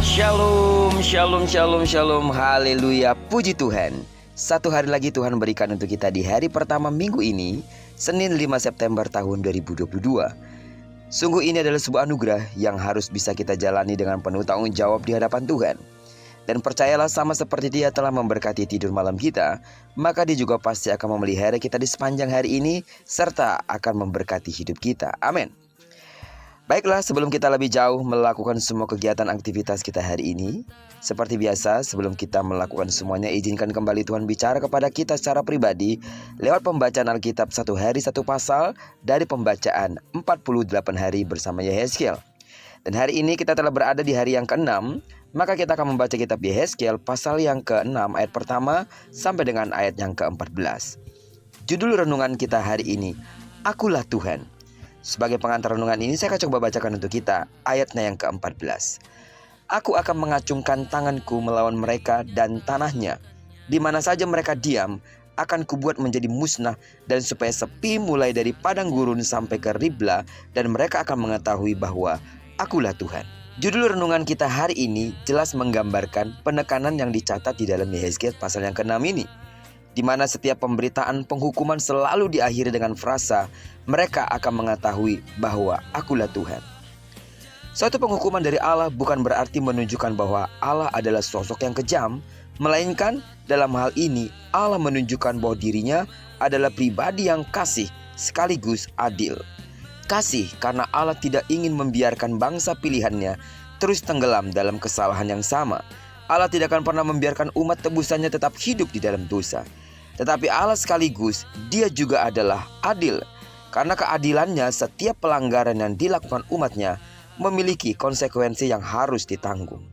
Shalom, shalom, shalom, shalom, haleluya, puji Tuhan. Satu hari lagi Tuhan berikan untuk kita di hari pertama minggu ini, Senin 5 September tahun 2022. Sungguh ini adalah sebuah anugerah yang harus bisa kita jalani dengan penuh tanggung jawab di hadapan Tuhan. Dan percayalah, sama seperti Dia telah memberkati tidur malam kita, maka Dia juga pasti akan memelihara kita di sepanjang hari ini, serta akan memberkati hidup kita. Amin. Baiklah, sebelum kita lebih jauh melakukan semua kegiatan aktivitas kita hari ini, seperti biasa, sebelum kita melakukan semuanya, izinkan kembali Tuhan bicara kepada kita secara pribadi lewat pembacaan Alkitab satu hari satu pasal dari pembacaan 48 hari bersama Yehezkiel. Dan hari ini kita telah berada di hari yang ke-6, maka kita akan membaca kitab Yehezkiel pasal yang ke-6 ayat pertama sampai dengan ayat yang ke-14. Judul renungan kita hari ini, Akulah Tuhan. Sebagai pengantar renungan ini, saya akan coba bacakan untuk kita ayatnya yang ke-14. Aku akan mengacungkan tanganku melawan mereka dan tanahnya. Di mana saja mereka diam, akan kubuat menjadi musnah, dan supaya sepi mulai dari padang gurun sampai ke Ribla, dan mereka akan mengetahui bahwa Akulah Tuhan. Judul renungan kita hari ini jelas menggambarkan penekanan yang dicatat di dalam Yehezkiel pasal yang ke-6 ini, di mana setiap pemberitaan penghukuman selalu diakhiri dengan frasa, mereka akan mengetahui bahwa Akulah Tuhan. Suatu penghukuman dari Allah bukan berarti menunjukkan bahwa Allah adalah sosok yang kejam, melainkan dalam hal ini Allah menunjukkan bahwa dirinya adalah pribadi yang kasih sekaligus adil. Kasih karena Allah tidak ingin membiarkan bangsa pilihannya terus tenggelam dalam kesalahan yang sama. Allah tidak akan pernah membiarkan umat tebusannya tetap hidup di dalam dosa. Tetapi Allah sekaligus Dia juga adalah adil. Karena keadilannya, setiap pelanggaran yang dilakukan umatnya memiliki konsekuensi yang harus ditanggung.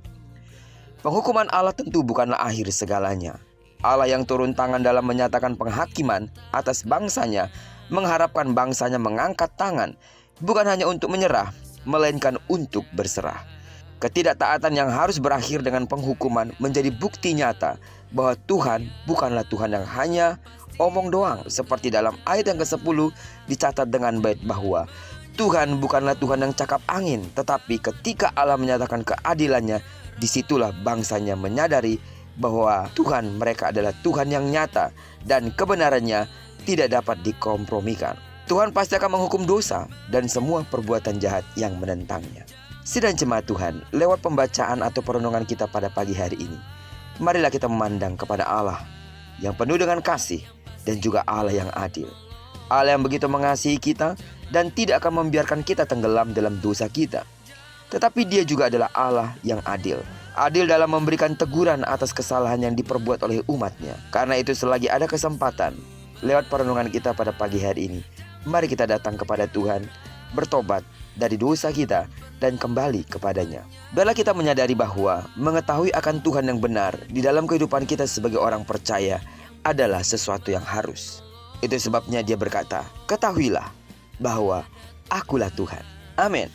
Penghukuman Allah tentu bukanlah akhir segalanya. Allah yang turun tangan dalam menyatakan penghakiman atas bangsanya mengharapkan bangsanya mengangkat tangan, bukan hanya untuk menyerah, melainkan untuk berserah. Ketidaktaatan yang harus berakhir dengan penghukuman menjadi bukti nyata bahwa Tuhan bukanlah Tuhan yang hanya omong doang. Seperti dalam ayat yang ke-10 dicatat dengan baik bahwa Tuhan bukanlah Tuhan yang cakap angin, tetapi ketika Allah menyatakan keadilannya, disitulah bangsanya menyadari bahwa Tuhan mereka adalah Tuhan yang nyata dan kebenarannya tidak dapat dikompromikan. Tuhan pasti akan menghukum dosa dan semua perbuatan jahat yang menentangnya. Sidang jemaat Tuhan, lewat pembacaan atau perenungan kita pada pagi hari ini, marilah kita memandang kepada Allah yang penuh dengan kasih dan juga Allah yang adil. Allah yang begitu mengasihi kita dan tidak akan membiarkan kita tenggelam dalam dosa kita. Tetapi Dia juga adalah Allah yang adil. Adil dalam memberikan teguran atas kesalahan yang diperbuat oleh umatnya. Karena itu selagi ada kesempatan, lewat perenungan kita pada pagi hari ini, mari kita datang kepada Tuhan, bertobat dari dosa kita dan kembali kepadanya. Biarlah kita menyadari bahwa mengetahui akan Tuhan yang benar di dalam kehidupan kita sebagai orang percaya adalah sesuatu yang harus. Itu sebabnya Dia berkata, ketahuilah bahwa Akulah Tuhan. Amin.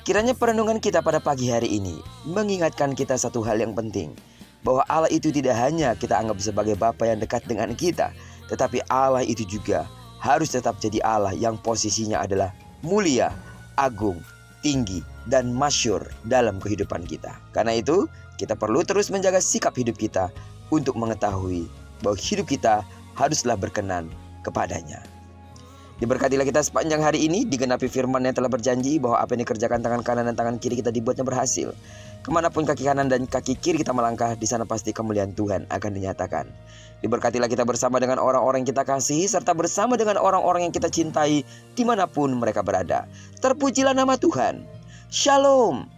Kiranya perenungan kita pada pagi hari ini mengingatkan kita satu hal yang penting, bahwa Allah itu tidak hanya kita anggap sebagai Bapa yang dekat dengan kita, tetapi Allah itu juga harus tetap jadi Allah yang posisinya adalah mulia, agung, tinggi, dan masyhur dalam kehidupan kita. Karena itu, kita perlu terus menjaga sikap hidup kita untuk mengetahui bahwa hidup kita haruslah berkenan kepadanya. Diberkatilah kita sepanjang hari ini, digenapi firman yang telah berjanji bahwa apa yang dikerjakan tangan kanan dan tangan kiri kita dibuatnya berhasil. Kemanapun kaki kanan dan kaki kiri kita melangkah, di sana pasti kemuliaan Tuhan akan dinyatakan. Diberkatilah kita bersama dengan orang-orang yang kita kasihi, serta bersama dengan orang-orang yang kita cintai dimanapun mereka berada. Terpujilah nama Tuhan. Shalom.